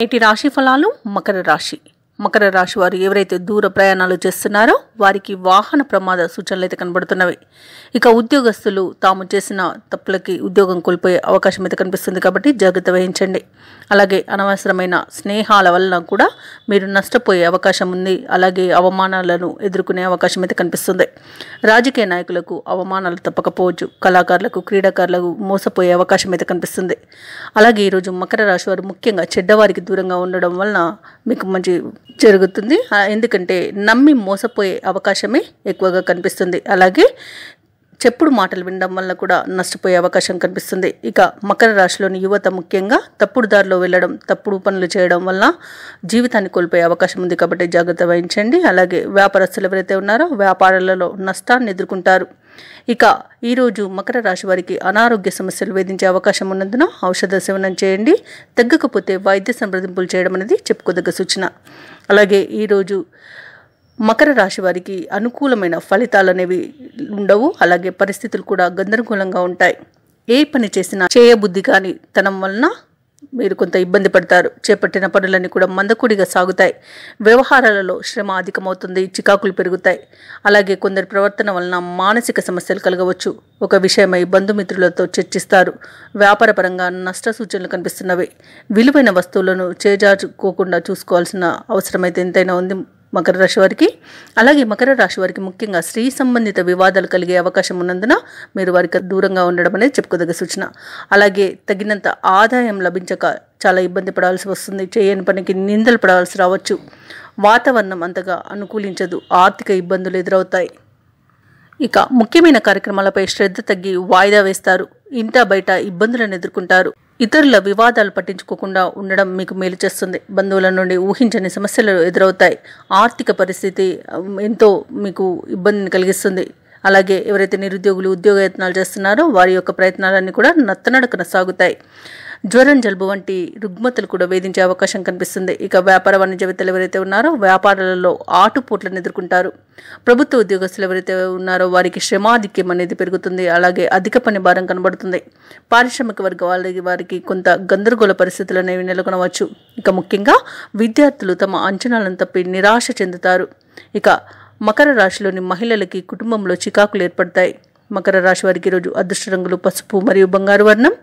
నేటి రాశి ఫలాలు మకర రాశి వారు ఎవరైతే దూర ప్రయాణాలు చేస్తున్నారో వారికి వాహన ప్రమాద సూచనలు అయితే కనబడుతున్నవి. ఇక ఉద్యోగస్తులు తాము చేసిన తప్పులకి ఉద్యోగం కోల్పోయే అవకాశం అయితే కనిపిస్తుంది కాబట్టి జాగ్రత్త వహించండి. అలాగే అనవసరమైన స్నేహాల వలన కూడా మీరు నష్టపోయే అవకాశం ఉంది. అలాగే అవమానాలను ఎదుర్కొనే అవకాశం అయితే కనిపిస్తుంది. రాజకీయ నాయకులకు అవమానాలు తప్పకపోవచ్చు. కళాకారులకు క్రీడాకారులకు మోసపోయే అవకాశం అయితే కనిపిస్తుంది. అలాగే ఈరోజు మకర రాశి వారు ముఖ్యంగా చెడ్డవారికి దూరంగా ఉండడం వలన మీకు మంచి జరుగుతుంది. ఎందుకంటే నమ్మి మోసపోయే అవకాశమే ఎక్కువగా కనిపిస్తుంది. అలాగే చెప్పుడు మాటలు వినడం వల్ల కూడా నష్టపోయే అవకాశం కనిపిస్తుంది. ఇక మకర రాశిలోని యువత ముఖ్యంగా తప్పుడు దారిలో వెళ్ళడం, తప్పుడు పనులు చేయడం వల్ల జీవితాన్ని కోల్పోయే అవకాశం ఉంది కాబట్టి జాగ్రత్త వహించండి. అలాగే వ్యాపారస్తులు ఎవరైతే ఉన్నారో వ్యాపారాలలో నష్టాన్ని ఎదుర్కొంటారు. ఇక ఈరోజు మకర రాశి వారికి అనారోగ్య సమస్యలు వేధించే అవకాశం ఉన్నందున ఔషధ సేవనం చేయండి. తగ్గకపోతే వైద్య సంప్రదింపులు చేయడం అనేది చెప్పుకోదగ్గ సూచన. అలాగే ఈరోజు మకర రాశి వారికి అనుకూలమైన ఫలితాలు అనేవి ఉండవు. అలాగే పరిస్థితులు కూడా గందరగోళంగా ఉంటాయి. ఏ పని చేసినా చేయబుద్ధి కాని తనం వలన మీరు కొంత ఇబ్బంది పడతారు. చేపట్టిన పనులన్నీ కూడా మందకొడిగా సాగుతాయి. వ్యవహారాలలో శ్రమ అధికమవుతుంది, చికాకులు పెరుగుతాయి. అలాగే కొందరి ప్రవర్తన వలన మానసిక సమస్యలు కలగవచ్చు. ఒక విషయమై బంధుమిత్రులతో చర్చిస్తారు. వ్యాపార పరంగా నష్ట సూచనలు కనిపిస్తున్నవి. విలువైన వస్తువులను చేజార్చుకోకుండా చూసుకోవాల్సిన అవసరం అయితే ఎంతైనా ఉంది మకర రాశి వారికి. అలాగే మకర రాశి వారికి ముఖ్యంగా స్త్రీ సంబంధిత వివాదాలు కలిగే అవకాశం ఉన్నందున మీరు వారికి దూరంగా ఉండడం అనేది చెప్పుకోదగ్గ సూచన. అలాగే తగినంత ఆదాయం లభించక చాలా ఇబ్బంది పడాల్సి వస్తుంది. చేయని పనికి నిందలు పడాల్సి రావచ్చు. వాతావరణం అంతగా అనుకూలించదు. ఆర్థిక ఇబ్బందులు ఎదురవుతాయి. ఇక ముఖ్యమైన కార్యక్రమాలపై శ్రద్ధ తగ్గి వాయిదా వేస్తారు. ఇంటా బయట ఇబ్బందులను ఎదుర్కొంటారు. ఇతరుల వివాదాలు పట్టించుకోకుండా ఉండడం మీకు మేలు చేస్తుంది. బంధువుల నుండి ఊహించని సమస్యలు ఎదురవుతాయి. ఆర్థిక పరిస్థితి ఎంతో మీకు ఇబ్బందిని కలిగిస్తుంది. అలాగే ఎవరైతే నిరుద్యోగులు ఉద్యోగయత్నాలు చేస్తున్నారో వారి యొక్క ప్రయత్నాలన్నీ కూడా నత్తనడకన సాగుతాయి. జ్వరం, జలుబు వంటి రుగ్మతలు కూడా వేధించే అవకాశం కనిపిస్తుంది. ఇక వ్యాపార వాణిజ్యవేత్తలు ఎవరైతే ఉన్నారో వ్యాపారాలలో ఆటుపోట్లను ఎదుర్కొంటారు. ప్రభుత్వ ఉద్యోగస్తులు ఎవరైతే ఉన్నారో వారికి శ్రమాధిక్యం అనేది పెరుగుతుంది. అలాగే అధిక పని భారం కనబడుతుంది. పారిశ్రామిక వర్గ వారికి కొంత గందరగోళ పరిస్థితులు అనేవి నెలకొనవచ్చు. ఇక ముఖ్యంగా విద్యార్థులు తమ అంచనాలను తప్పి నిరాశ చెందుతారు. ఇక మకర రాశిలోని మహిళలకి కుటుంబంలో చికాకులు ఏర్పడతాయి. మకర రాశి వారికి ఈరోజు అదృష్ట రంగులు పసుపు మరియు బంగారు వర్ణం.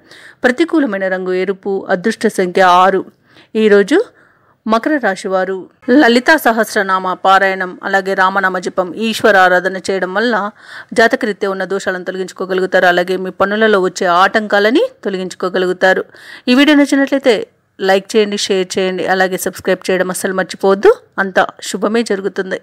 ప్రతికూలమైన రంగు ఎరుపు. అదృష్ట సంఖ్య 6. ఈరోజు మకర రాశి వారు లలితా సహస్రనామ పారాయణం, అలాగే రామనామ జపం, ఈశ్వర ఆరాధన చేయడం వల్ల జాతకరీత్యా ఉన్న దోషాలను తొలగించుకోగలుగుతారు. అలాగే మీ పనులలో వచ్చే ఆటంకాలని తొలగించుకోగలుగుతారు. ఈ వీడియో నచ్చినట్లయితే లైక్ చేయండి, షేర్ చేయండి, అలాగే సబ్స్క్రైబ్ చేయడం అస్సలు మర్చిపోవద్దు. అంతా శుభమే జరుగుతుంది.